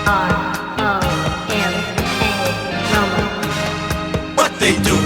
Molo. What they do?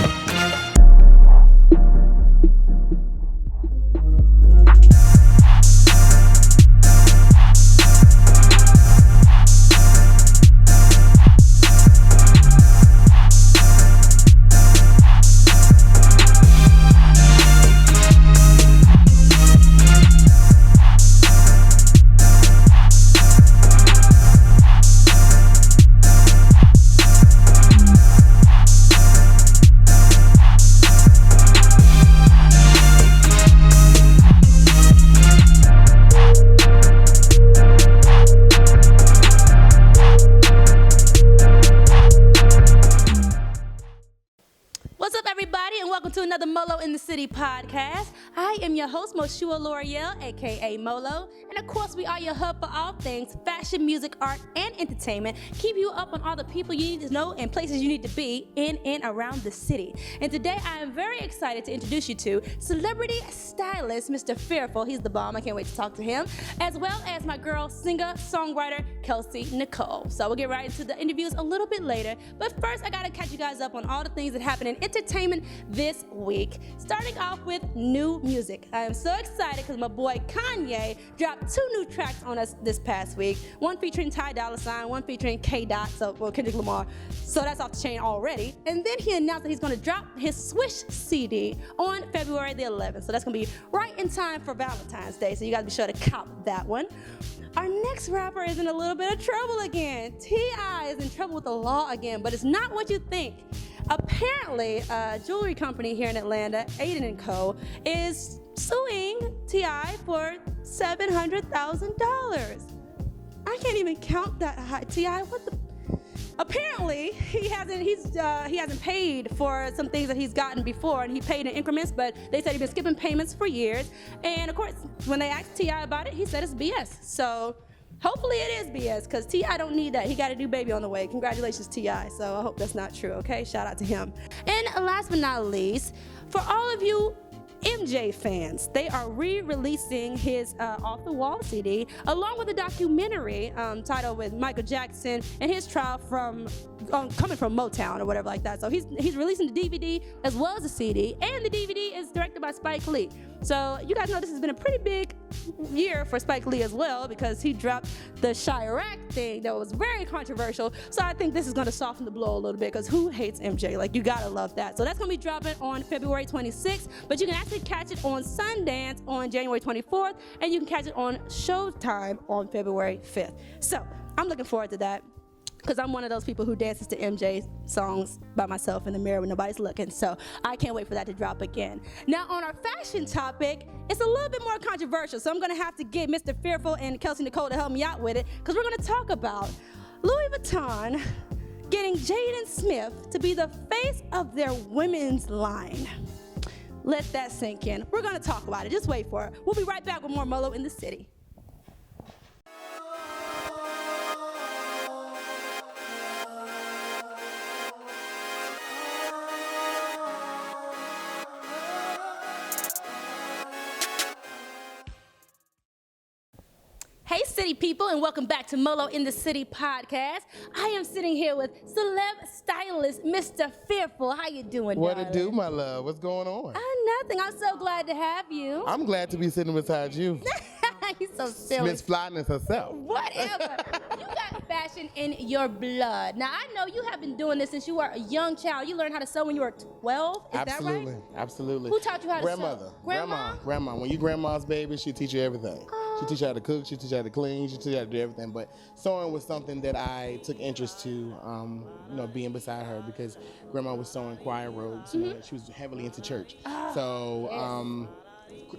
What's up, everybody, and welcome to another Molo in the City podcast. I am your host, Moshua L'Oreal, aka Molo, and of course, we are your hub for all things fashion, music, art, and entertainment. Keep you up on all the people you need to know and places you need to be in and around the city. And today, I am very excited to introduce you to celebrity stylist Mr.Fearful. He's the bomb. I can't wait to talk to him, as well as my girl, singer, songwriter, Kelsey, Nykole. So we'll get right into the interviews a little bit later. But first, I gotta catch you guys up on all the things that happen in entertainment this week. Starting off with new music. I am so excited because my boy Kanye dropped 2 new tracks on us this past week. One featuring Ty Dolla $ign, one featuring K-Dot, Kendrick Lamar. So that's off the chain already. And then he announced that he's gonna drop his Swish CD on February the 11th. So that's gonna be right in time for Valentine's Day. So you gotta be sure to cop that one. Our next rapper is in a little bit of trouble again. T.I. is in trouble with the law again, but it's not what you think. Apparently, a jewelry company here in Atlanta, Ep8 Co., is suing T.I. for $700,000. I can't even count that high. T.I., what the? Apparently, he hasn't paid for some things that he's gotten before, and he paid in increments, but they said he's been skipping payments for years. And of course, when they asked T.I. about it, he said it's BS. So hopefully it is BS, because T.I. don't need that. He got a new baby on the way. Congratulations, T.I. So I hope that's not true, okay? Shout out to him. And last but not least, for all of you MJ fans, they are re-releasing his Off the Wall CD along with a documentary titled with Michael Jackson and his trial from coming from Motown or whatever like that. So he's releasing the DVD as well as the CD, and the DVD is directed by Spike Lee. So you guys know this has been a pretty big year for Spike Lee as well, because he dropped the Chirac thing that was very controversial. So I think this is going to soften the blow a little bit, because who hates MJ? Like, you gotta love that. So that's going to be dropping on February 26th, but you can actually catch it on Sundance on January 24th, and you can catch it on Showtime on February 5th. So I'm looking forward to that, because I'm one of those people who dances to MJ songs by myself in the mirror when nobody's looking. So I can't wait for that to drop again. Now, on our fashion topic, it's a little bit more controversial, so I'm gonna have to get Mr. Fearful and Kelsey Nykole to help me out with it, because we're gonna talk about Louis Vuitton getting Jaden Smith to be the face of their women's line. Let that sink in. We're gonna talk about it. Just wait for it. We'll be right back with more Molo in the City. Hey, city people, and welcome back to Molo in the City podcast. I am sitting here with celeb stylist Mr. Fearful. How you doing, What darling? it do, my love? What's going on? Nothing. I'm so glad to have you. I'm glad to be sitting beside you. You're so silly. Miss Flyness herself. Whatever. You got fashion in your blood. Now, I know you have been doing this since you were a young child. You learned how to sew when you were 12. Is Absolutely, that right? Absolutely. Who taught you how to Grandmother. sew? Grandma? Grandma. When you grandma's baby, she teach you everything. She teach you how to cook, she teach you how to clean, she teach you how to do everything. But sewing was something that I took interest to, being beside her, because grandma was sewing choir robes. You know, she was heavily into church.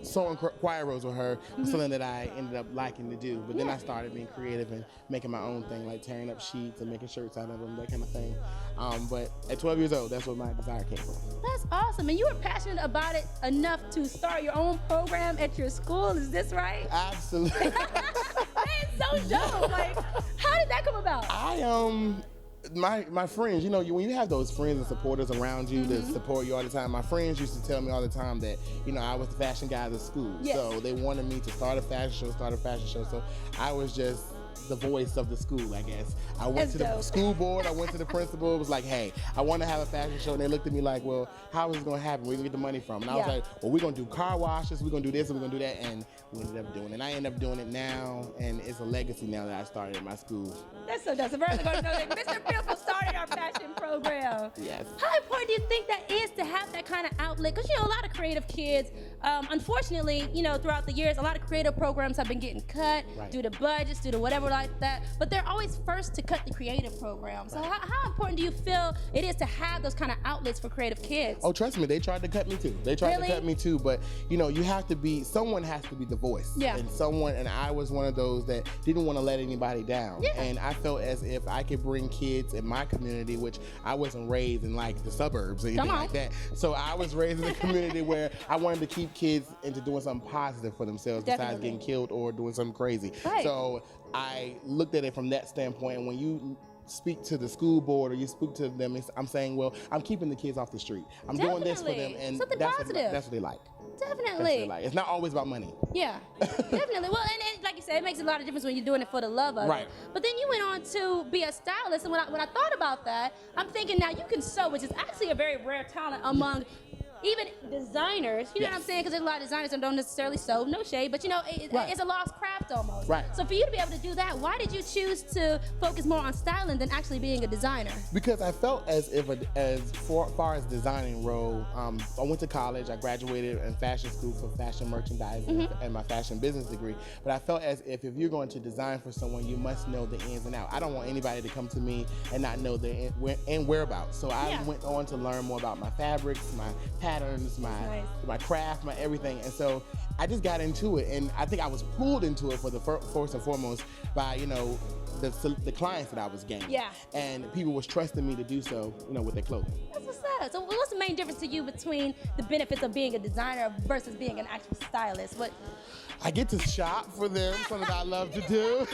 Sewing choir robes with her was something that I ended up liking to do. But then I started being creative and making my own thing, like tearing up sheets and making shirts out of them, that kind of thing. But at 12 years old, that's where my desire came from. That's awesome. And you were passionate about it enough to start your own program at your school. Is this right? Absolutely. Man, so dope. Like, how did that come about? My friends, when you have those friends and supporters around you that support you all the time, my friends used to tell me all the time that, I was the fashion guy at the school. Yes. So they wanted me to start a fashion show. So I was just the voice of the school, I guess. I went That's to the dope. school board, I went to the principal, it was like, hey, I want to have a fashion show. And they looked at me like, well, how is it going to happen? Where are you going to get the money from? And I was Yeah. like, well, we're going to do car washes, we're going to do this, and we're going to do that. And we ended up doing it. And I ended up doing it now, and it's a legacy now that I started at my school. That's so dope. So we're going to know that Mr. Fearful started our fashion program. Yes. How important do you think that is to have that kind of outlet? Because, a lot of creative kids, unfortunately, throughout the years, a lot of creative programs have been getting cut due to budgets, due to whatever like that. But they're always first to cut the creative program. So how important do you feel it is to have those kind of outlets for creative kids? Oh, trust me, they tried to cut me too. But you have to be, someone has to be the voice. Yeah. And I was one of those that didn't want to let anybody down. Yeah. And I felt as if I could bring kids in my community, which I wasn't raised in like the suburbs or anything like that. So I was raised in a community where I wanted to keep kids into doing something positive for themselves besides getting killed or doing something crazy. Right. So I looked at it from that standpoint. And when you speak to the school board or you speak to them, I'm saying, well, I'm keeping the kids off the street. I'm doing this for them, and something that's positive. That's what they like. Definitely. That's what they like. It's not always about money. Yeah, definitely. Well, and like you said, it makes a lot of difference when you're doing it for the love of it. But then you went on to be a stylist, and when I thought about that, I'm thinking now you can sew, which is actually a very rare talent among even designers, you know what I'm saying? Because there's a lot of designers that don't necessarily sew, no shade, but it's a lost craft almost. Right. So for you to be able to do that, why did you choose to focus more on styling than actually being a designer? Because I felt as if, as far as designing role, I went to college, I graduated in fashion school for fashion merchandising and my fashion business degree, but I felt as if you're going to design for someone, you must know the ins and outs. I don't want anybody to come to me and not know the whereabouts. So I went on to learn more about my fabrics, my patterns, my craft, my everything, and so I just got into it, and I think I was pulled into it for the first and foremost by the clients that I was gaining. Yeah. And people was trusting me to do so, with their clothing. That's what's up. So what's the main difference to you between the benefits of being a designer versus being an actual stylist? I get to shop for them, something I love to do.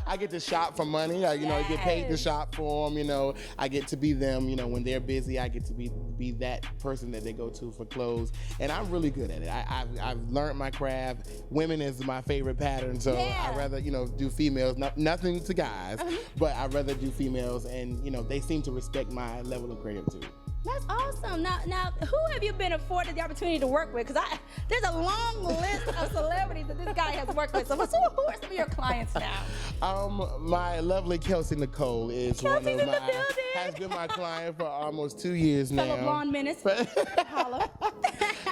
I get to shop for money. I get paid to shop for them. I get to be them. When they're busy, I get to be that person that they go to for clothes, and I'm really good at it. I've learned my craft. Women is my favorite pattern, so I'd rather do females. Nothing to guys, but I'd rather do females, and they seem to respect my level of creativity. That's awesome. Now, who have you been afforded the opportunity to work with? Because there's a long list of celebrities that this guy has worked with. So who are some of your clients now? My lovely Kelsey Nykole is has been my client for almost 2 years now. Fellow blonde menace. Holla.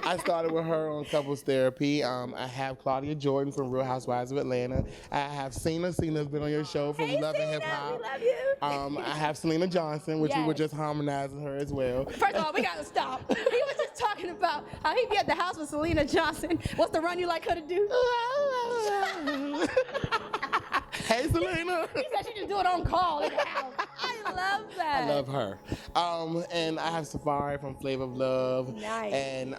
I started with her on couples therapy. I have Claudia Jordan from Real Housewives of Atlanta. I have Cena. Cena's been on your show from Love and Hip Hop. We love you. I have Selena Johnson, which we were just harmonizing her as well. First of all, we gotta stop. He was just talking about how he'd be at the house with Selena Johnson. What's the run you like her to do? Hey, Selena. He said she just do it on call in the house. I love that. I love her. And I have Safari from Flavor of Love. Nice. And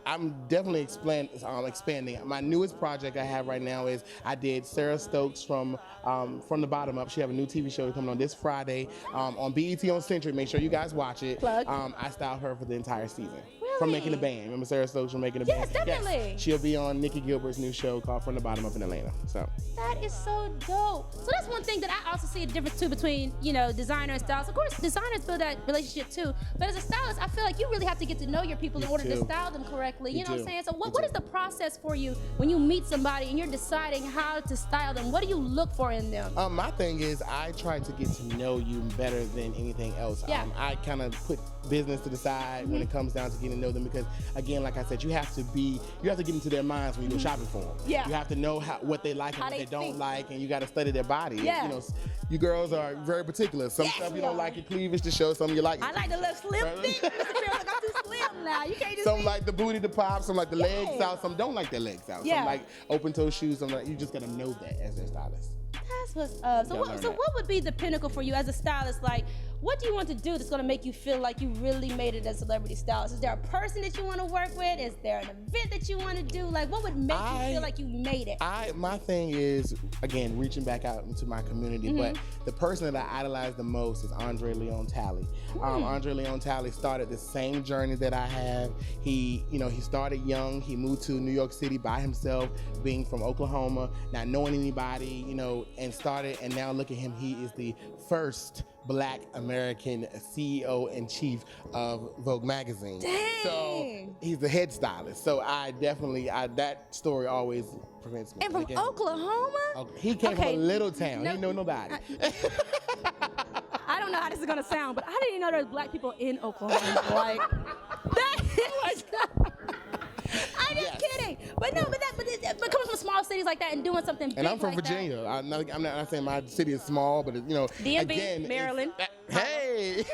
I'm definitely expanding. My newest project I have right now is I did Sarah Stokes from the Bottom Up. She have a new TV show coming on this Friday on BET on Century. Make sure you guys watch it. Plug. I styled her for the entire season. Really? From Making a Band. Remember Sarah Stokes from Making a Band? Yes, definitely. Yes. She'll be on Nikki Gilbert's new show called From the Bottom Up in Atlanta. So that is so dope. So that's one thing that I also see a difference too between designer and stylist. Of course, designers build that relationship too. But as a stylist, I feel like you really have to get to know your people in order to style them correctly. You know what I'm saying? So what is the process for you when you meet somebody and you're deciding how to style them? What do you look for in them? My thing is I try to get to know you better than anything else. Yeah. I kind of put business to the side when it comes down to getting to know them because, again, like I said, you have to get into their minds when you go shopping for them. Yeah. You have to know what they like and what they don't like, and you got to study their body. Yeah. You girls are very particular. Some stuff you don't like your cleavage to show, some you like. I like the little slim thing. Mr. Fearful, I'm too slim now. You can't just Some like the booty to pop, some like the legs out, some don't like their legs out. Yeah. Some like open toe shoes. Some you just got to know that as their stylist. That's what's up. So what would be the pinnacle for you as a stylist? Like, what do you want to do that's going to make you feel like you really made it as a celebrity stylist? Is there a person that you want to work with? Is there an event that you want to do? Like, what would make you feel like you made it? My thing is, again, reaching back out into my community, but the person that I idolize the most is Andre Leon Talley. Andre Leon Talley started the same journey that I have. He started young. He moved to New York City by himself, being from Oklahoma, not knowing anybody, and started, and now look at him. He is the first Black American CEO and chief of Vogue magazine. Dang. So he's the head stylist. So that story always prevents me. And from Oklahoma? He came from a little town. He know nobody. I don't know how this is gonna sound, but I didn't even know there was Black people in Oklahoma. Like, that is, I'm just kidding. But no, but coming from small cities like that and doing something big. And I'm from like Virginia. I'm not saying my city is small, but DMV, again, Maryland. Hey,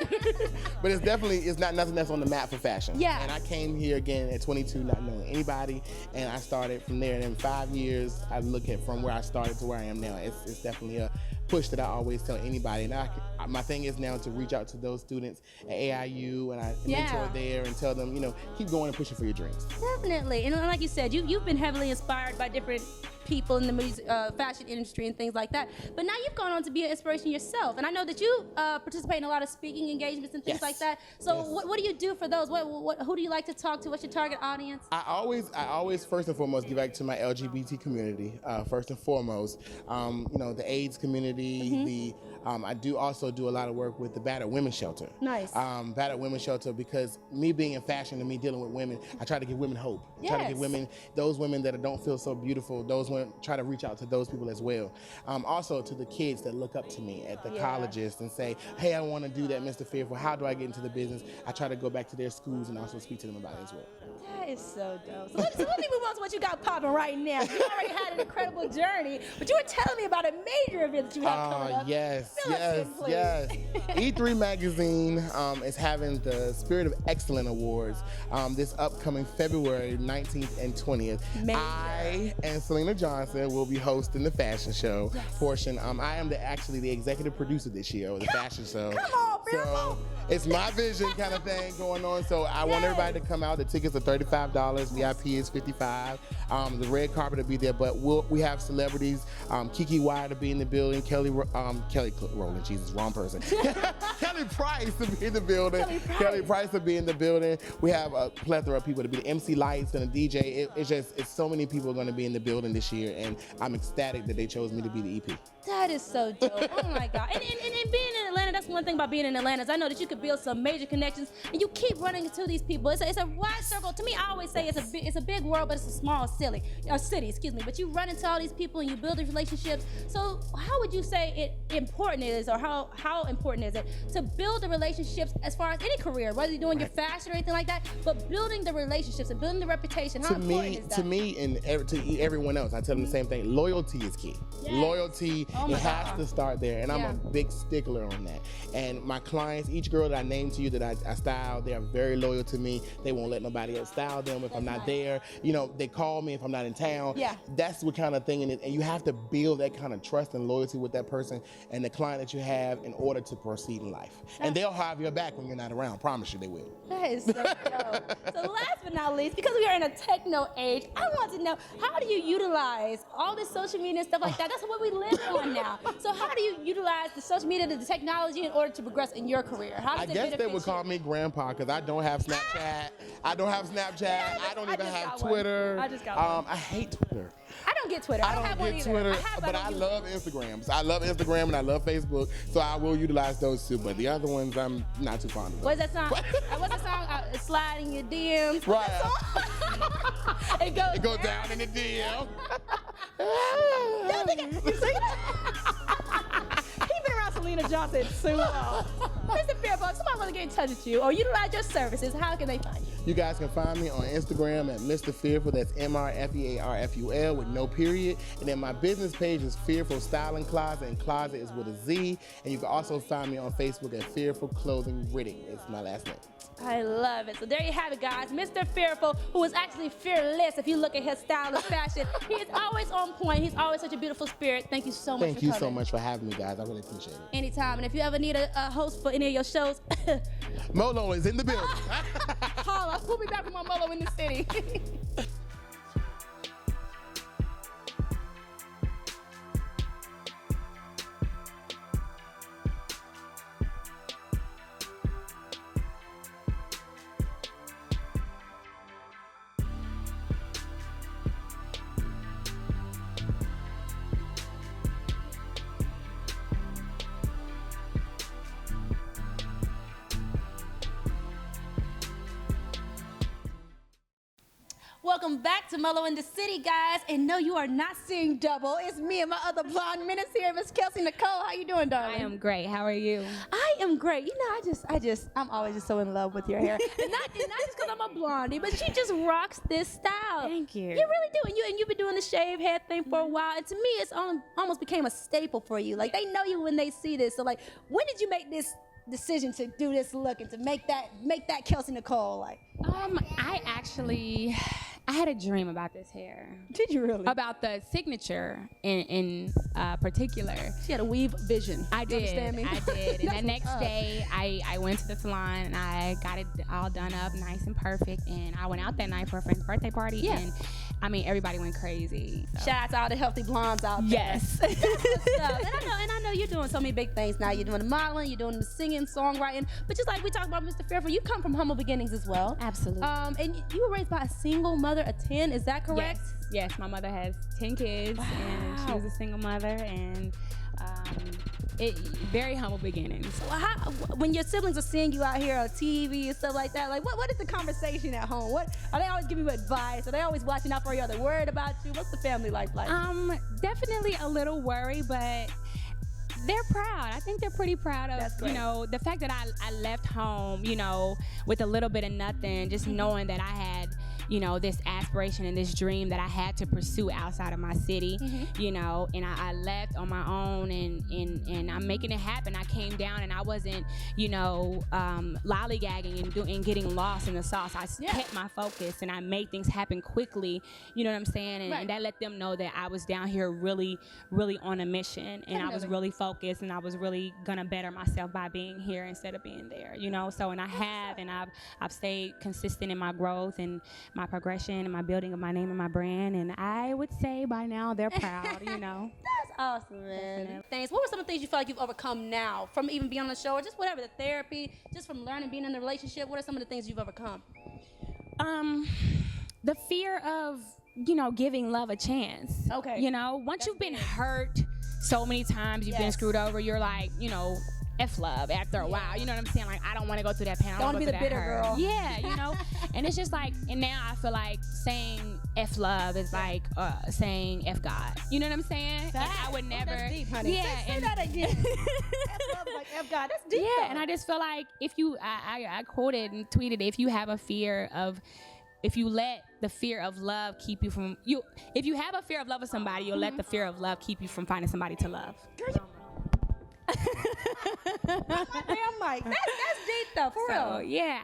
but it's not nothing that's on the map for fashion. Yeah. And I came here again at 22, not knowing anybody, and I started from there. And in 5 years, I look at from where I started to where I am now. It's definitely a push that I always tell anybody. And my thing is now to reach out to those students at AIU, and I mentor there and tell them, keep going and pushing for your dreams. Definitely. And like you said, you've been heavily inspired by different people in the music, fashion industry and things like that. But now you've gone on to be an inspiration yourself. And I know that you participate in a lot of speaking engagements and things like that. So what do you do for those? Who do you like to talk to? What's your target audience? I always first and foremost give back to my LGBT community. First and foremost, the AIDS community. I do also do a lot of work with the Battered Women's Shelter. Nice. Battered Women's Shelter, because me being in fashion and me dealing with women, I try to give women hope. I try to give women, those women that don't feel so beautiful, those women, try to reach out to those people as well. Also to the kids that look up to me at the colleges and say, hey, I want to do that, Mr. Fearful. How do I get into the business? I try to go back to their schools and also speak to them about it as well. That is so dope. So let me move on to what you got popping right now. You already had an incredible journey, but you were telling me about a major event that you have coming up. Yes. E3 Magazine is having the Spirit of Excellence Awards this upcoming February 19th and 20th. Major. I and Selena Johnson will be hosting the fashion show portion. I am actually the executive producer this year of the fashion show. Come on, Fearful. So it's my vision kind of thing going on. So I want everybody to come out. The tickets are $35. VIP is $55. The red carpet will be there, but we have celebrities. Kiki Wyatt to be in the building. Kelly Rowland, Jesus, wrong person. Kelly Price to be in the building. Kelly Price to be in the building. We have a plethora of people to be the MC Lights and the DJ. It's so many people are going to be in the building this year, and I'm ecstatic that they chose me to be the EP. That is so dope. Oh my God. And being in Atlanta, that's one thing about being in Atlanta is I know that you could build some major connections and you keep running into these people. It's a wide circle. To me, I always say it's a big world, but it's a small city, But you run into all these people and you build these relationships. So how would you say important it is, or how important is it to build the relationships as far as any career, whether you're doing your fashion or anything like that, but building the relationships and building the reputation? How important is that? To me and to everyone else, I tell them the same thing. Loyalty is key. Yes. Loyalty, it has to start there, and I'm a big stickler on that. And my clients, each girl that I name to you that I style, they are very loyal to me. They won't let nobody else style them if I'm not there. They call me if I'm not in town. Yeah. That's what kind of thing it is. And you have to build that kind of trust and loyalty with that person and the client that you have in order to proceed in life. And they'll have your back when you're not around. Promise you they will. That is so dope. So last but not least, because we are in a techno age, I want to know, how do you utilize all this social media and stuff like that? That's what we live on now. So how do you utilize the social media, the technology in order to progress in your career? How does I guess they would call me grandpa because I don't have Snapchat. I don't even have Twitter. I just got one. I hate Twitter. I don't get Twitter. I don't have one either. Twitter, but I love Instagram. I love Instagram and I love Facebook, so I will utilize those two. But the other ones, I'm not too fond of. What's that song? What's that song? Sliding your DMs. Right. It goes down in the DM. You see that? He's been around Selena Johnson too long. Mr. Fearful, if somebody want to get in touch with you or utilize your services, how can they find you? You guys can find me on Instagram at Mr. Fearful. That's MrFearful with no period. And then my business page is Fearful Styling Closet, and closet is with a Z. And you can also find me on Facebook at Fearful Clothing Riddick. It's my last name. I love it. So there you have it, guys. Mr. Fearful, who is actually fearless if you look at his style of fashion. He is always on point. He's always such a beautiful spirit. Thank you so much for coming. Thank you so much for having me, guys. I really appreciate it. Anytime. And if you ever need a host for any of your shows, Molo is in the building. holla. We'll be back with more Molo in the city. Welcome back to Molo in the City, guys. And no, you are not seeing double. It's me and my other blonde menace here, Miss Kelsey Nykole. How you doing, darling? I am great. How are you? I am great. You know, I'm always just so in love with your hair. and not just because I'm a blondie, but she just rocks this style. Thank you. You really do. And you've been doing the shaved head thing for a while. And to me, it's almost became a staple for you. Like, they know you when they see this. So, like, when did you make this decision to do this look and to make that Kelsey Nykole? Like, I had a dream about this hair. Did you really? About the signature in particular. She had a weave vision. I did. Understand me? I did. And the next day, I went to the salon and I got it all done up, nice and perfect. And I went out that night for a friend's birthday party. Yeah. And I mean, everybody went crazy. So. Shout out to all the healthy blondes out there. Yes. and I know you're doing so many big things now. You're doing the modeling, you're doing the singing, songwriting. But just like we talked about Mr. Fearful, you come from humble beginnings as well. Absolutely. And you were raised by a single mother of 10, is that correct? Yes, my mother has 10 kids, and she was a single mother, and very humble beginnings. So when your siblings are seeing you out here on TV and stuff like that, like what is the conversation at home? What are they always giving you advice? Are they always watching out for you? Are they worried about you? What's the family life like? Definitely a little worried, but they're proud. I think they're pretty proud of, you know, the fact that I left home, you know, with a little bit of nothing, just knowing that I had, you know, this aspiration and this dream that I had to pursue outside of my city, you know, and I left on my own and I'm making it happen. I came down and I wasn't, you know, lollygagging and getting lost in the sauce. I kept my focus and I made things happen quickly, you know what I'm saying? And that let them know that I was down here really, really on a mission, and I was really focused, and I was really gonna better myself by being here instead of being there, you know? So, and I have, and I've stayed consistent in my growth and my progression and my building of my name and my brand, and I would say by now they're proud, you know. That's awesome, man. Thanks. What were some of the things you feel like you've overcome now from even being on the show, or just whatever, the therapy, just from learning, being in the relationship? What are some of the things you've overcome? The fear of, you know, giving love a chance. Okay. You know, once you've been hurt so many times, you've been screwed over, you're like, you know, F love after a while. You know what I'm saying? Like, I don't want to go through that pain. I don't want to be the bitter girl. Yeah, you know? And it's just like, and now I feel like saying F love is like saying F God. You know what I'm saying? And I would never. That's deep, honey. Yeah. Say that again. F love is like F God. That's deep. Yeah, though. and I just feel like if you, I quoted and tweeted, if you have a fear of, if you let the fear of love keep you from, if you have a fear of love of somebody, you'll let the fear of love keep you from finding somebody to love. Damn, Mike. That's deep though, for real. Yeah,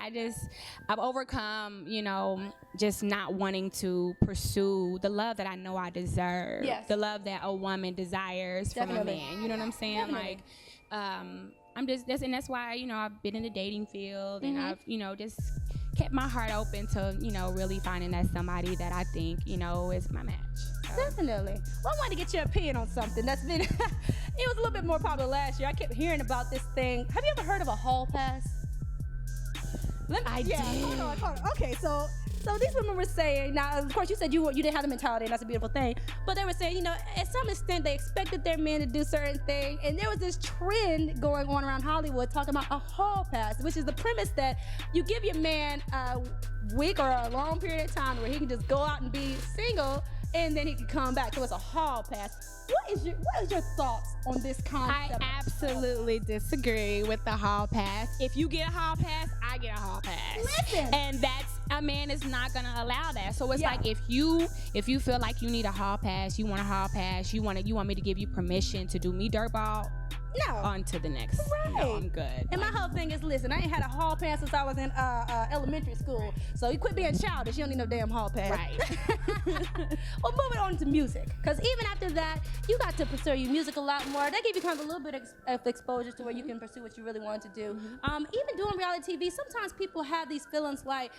I've overcome, you know, just not wanting to pursue the love that I know I deserve. Yes. The love that a woman desires from a man. You know what I'm saying? Definitely. Like, and that's why, you know, I've been in the dating field and I've, you know, just kept my heart open to, you know, really finding that somebody that I think, you know, is my match. So. Definitely. Well, I wanted to get your opinion on something that's been, it was a little bit more popular last year. I kept hearing about this thing. Have you ever heard of a hall pass? I did. Hold on. Okay, so these women were saying, now, of course, you said you didn't have the mentality, and that's a beautiful thing, but they were saying, you know, at some extent, they expected their men to do certain things, and there was this trend going on around Hollywood talking about a hall pass, which is the premise that you give your man a week or a long period of time where he can just go out and be single, and then he can come back. So it's a hall pass. What is your thoughts on this concept? I absolutely disagree with the hall pass. If you get a hall pass, I get a hall pass. Listen. And a man is not gonna allow that. So it's like if you feel like you need a hall pass, you want a hall pass, you want me to give you permission to do me dirtball, on to the next. Right. No, I'm good. And my whole thing is, listen, I ain't had a hall pass since I was in elementary school. So you quit being childish. You don't need no damn hall pass. Right. Well, moving on to music. Because even after that, you got to pursue your music a lot more. That gave you kind of a little bit of exposure to where you can pursue what you really wanted to do. Even doing reality TV, sometimes people have these feelings like,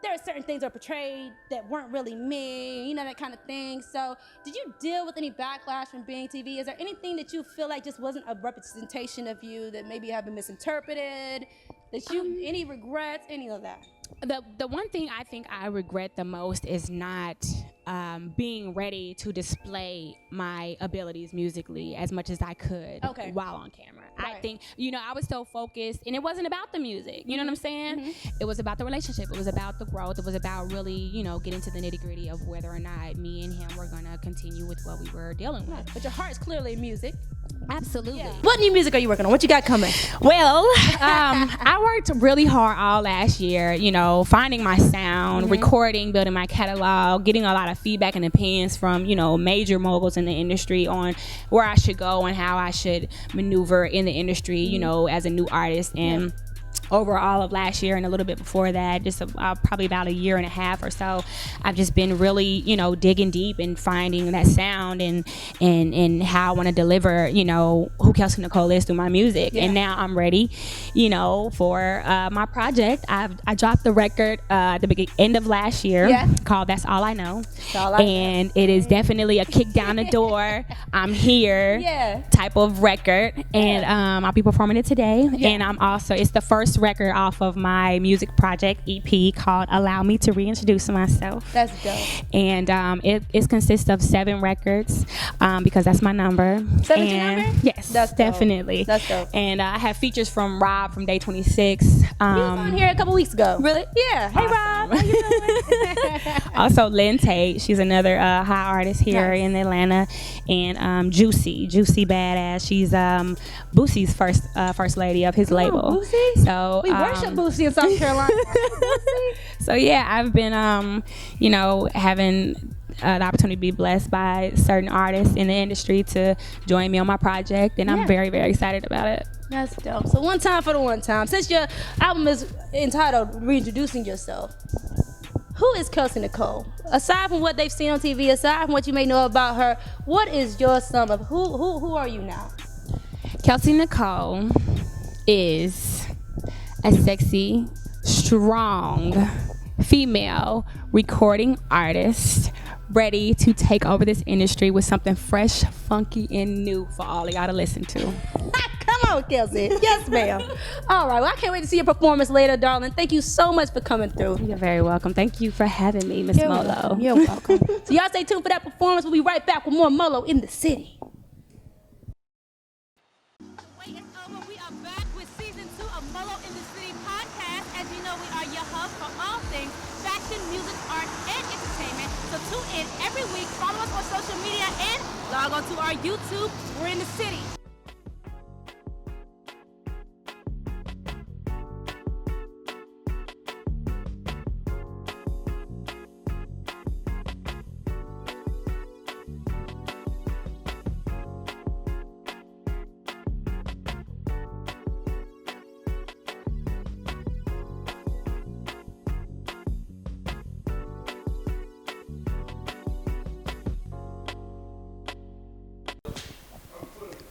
there are certain things that are portrayed that weren't really me, you know, that kind of thing. So did you deal with any backlash from being TV? Is there anything that you feel like just wasn't a representation of you, that maybe have been misinterpreted, that you, any regrets, any of that? The one thing I think I regret the most is not being ready to display my abilities musically as much as I could while on camera. Right. I think, you know, I was so focused, and it wasn't about the music, you know what I'm saying? It was about the relationship. It was about the growth. It was about really, you know, getting to the nitty gritty of whether or not me and him were going to continue with what we were dealing with. But your heart is clearly in music. Absolutely. Yeah. What new music are you working on? What you got coming? Well, I worked really hard all last year, you know, finding my sound, recording, building my catalog, getting a lot of feedback and opinions from, you know, major moguls in the industry on where I should go and how I should maneuver in the industry, you know, as a new artist. And over all of last year and a little bit before that, just probably about a year and a half or so, I've just been really, you know, digging deep and finding that sound and how I want to deliver, you know, who Kelsey Nykole is through my music. And now I'm ready, you know, for my project. I dropped the record at the end of last year called That's All I Know. And it is definitely a kick down the door, I'm here type of record. And I'll be performing it today. And I'm also, it's the first record off of my music project EP called Allow Me to Reintroduce Myself. That's dope. And it consists of 7 records because that's my number. 7 your number? Yes, that's definitely. Dope. That's dope. And I have features from Rob from Day 26. He was on here a couple weeks ago. Really? Yeah. Hey, Rob. How you doing? Also, Lynn Tate. She's another high artist here in Atlanta. And Juicy Badass. She's Boosie's first lady of his label. Boosie? So we worship Boosie in South Carolina. So yeah, I've been you know, having the opportunity to be blessed by certain artists in the industry to join me on my project, and I'm very, very excited about it. That's dope. So one time for the one time. Since your album is entitled Reintroducing Yourself, who is Kelsey Nykole? Aside from what they've seen on TV, aside from what you may know about her, what is your sum of who are you now? Kelsey Nykole is a sexy, strong female recording artist ready to take over this industry with something fresh, funky, and new for all of y'all to listen to. Come on, Kelsey. Yes, ma'am. All right. Well, I can't wait to see your performance later, darling. Thank you so much for coming through. You're very welcome. Thank you for having me, Miss Molo. You're welcome. So y'all stay tuned for that performance. We'll be right back with more Molo in the City. Music, art, and entertainment. So tune in every week, follow us on social media, and log on to our YouTube. We're in the city.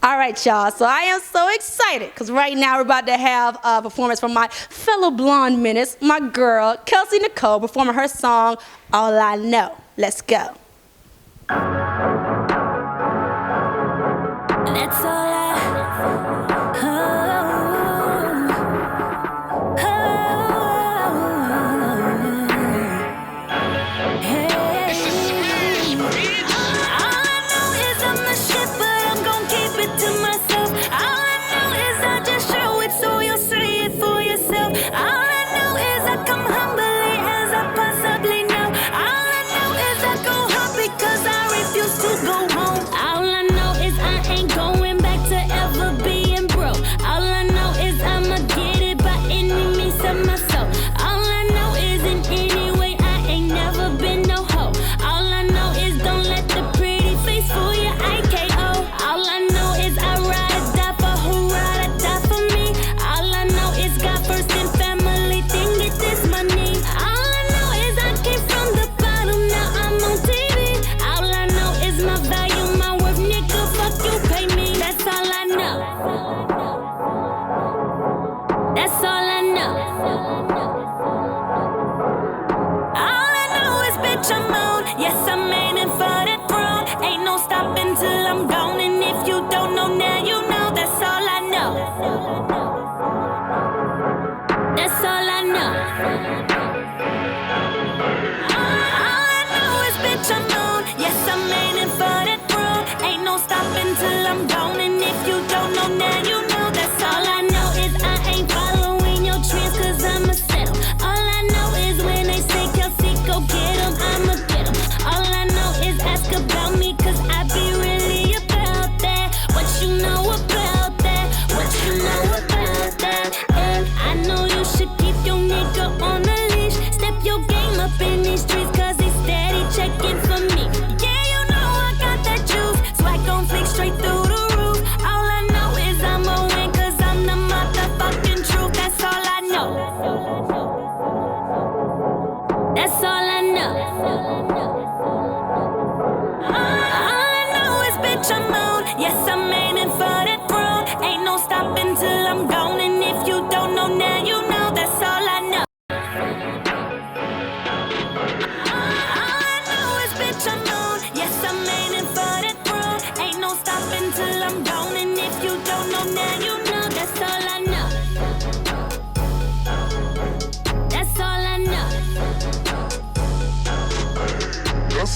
All right, y'all. So I am so excited because right now we're about to have a performance from my fellow blonde menace, my girl, Kelsey Nykole, performing her song, All I Know. Let's go. That's all I know is I ain't going back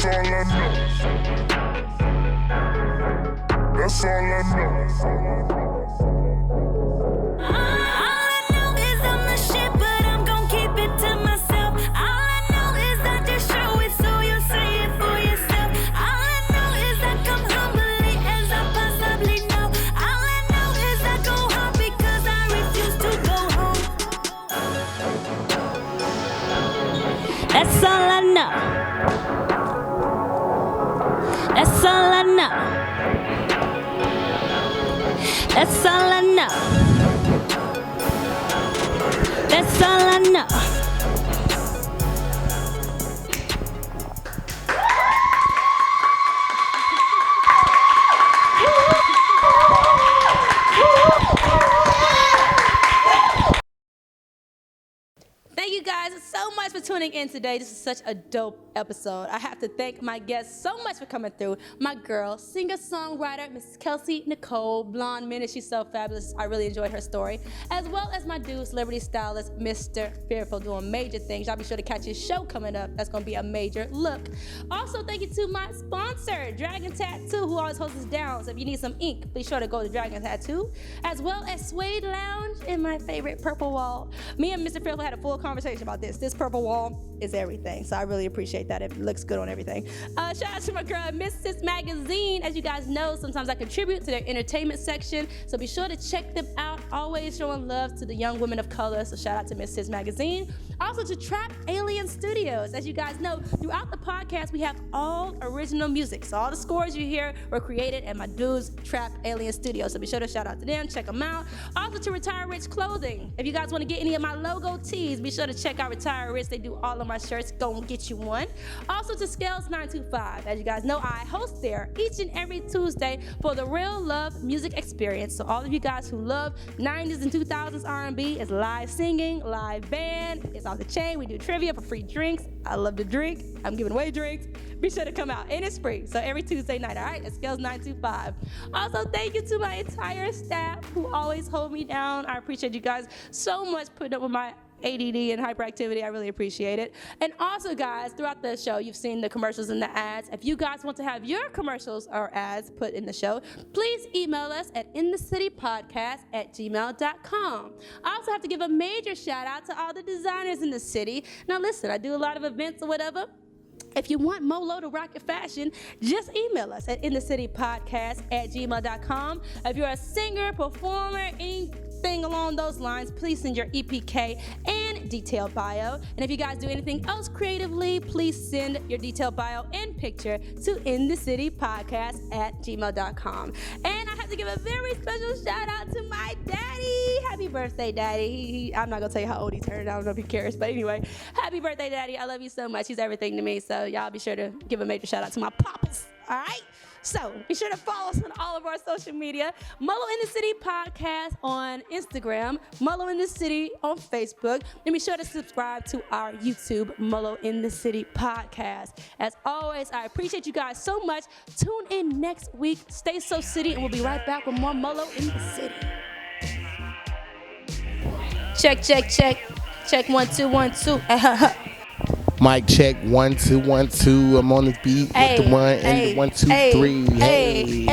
That's all I know. That's all I know. All I know is I'm the shit, but I'm gon' keep it to myself. All I know is I just show it, so you say it for yourself. All I know is I come humbly as I possibly know. All I know is I go home because I refuse to go home. That's all I know. That's all I know. That's all I know. That's all I know. Thank you guys so much for tuning in today. This is such a dope episode. I have to thank my guests so much for coming through. My girl, singer-songwriter, Miss Kelsey Nykole, blonde minute. She's so fabulous. I really enjoyed her story. As well as my dude, celebrity stylist, Mr.Fearful, doing major things. Y'all be sure to catch his show coming up. That's going to be a major look. Also, thank you to my sponsor, Dragon Tattoo, who always holds us down. So if you need some ink, be sure to go to Dragon Tattoo. As well as Suede Lounge and my favorite Purple Wall. Me and Mr. Fearful had a full conversation about this. This purple wall is everything, so I really appreciate that. It looks good on everything. Shout out to my girl, Mrs. Magazine. As you guys know, sometimes I contribute to their entertainment section, so be sure to check them out. Always showing love to the young women of color, so shout out to Mrs. Magazine. Also to Trap Alien Studios. As you guys know, throughout the podcast, we have all original music, so all the scores you hear were created at my dudes, Trap Alien Studios, so be sure to shout out to them, check them out. Also to Retire Rich Clothing. If you guys want to get any of my logo tees, be sure to check out Retire Rich. They do all of my shirts. Go and get you one. Also to Scales 925. As you guys know, I host there each and every Tuesday for the Real Love Music Experience. So all of you guys who love 90s and 2000s R&B, it's live singing, live band, it's off the chain. We do trivia for free drinks. I love to drink. I'm giving away drinks. Be sure to come out, and it's free. So every Tuesday night, all right? It's Scales 925. Also, thank you to my entire staff who always hold me down. I appreciate you guys so much putting up with my ADD and hyperactivity. I really appreciate it. And also, guys, throughout the show, you've seen the commercials and the ads. If you guys want to have your commercials or ads put in the show, please email us at inthecitypodcast@gmail.com. I also have to give a major shout out to all the designers in the city. Now, listen, I do a lot of events or whatever. If you want Molo to rock your fashion, just email us at inthecitypodcast@gmail.com. If you're a singer, performer, anything along those lines, please send your EPK and detailed bio. And if you guys do anything else creatively, please send your detailed bio and picture to inthecitypodcast@gmail.com. And I have to give a very special shout out to my daddy. Happy birthday, Daddy. I'm not going to tell you how old he turned. I don't know if he cares. But anyway, happy birthday, Daddy. I love you so much. He's everything to me. So y'all be sure to give a major shout out to my papas. All right? So be sure to follow us on all of our social media. Molo in the City Podcast on Instagram, Molo in the City on Facebook, and be sure to subscribe to our YouTube, Molo in the City Podcast. As always, I appreciate you guys so much. Tune in next week. Stay so city, and we'll be right back with more Molo in the City. Check, check, check. Check 1 2 1 2. Mic check 1 2 1 2. I'm on the beat with the one and the 1 2 3. Hey.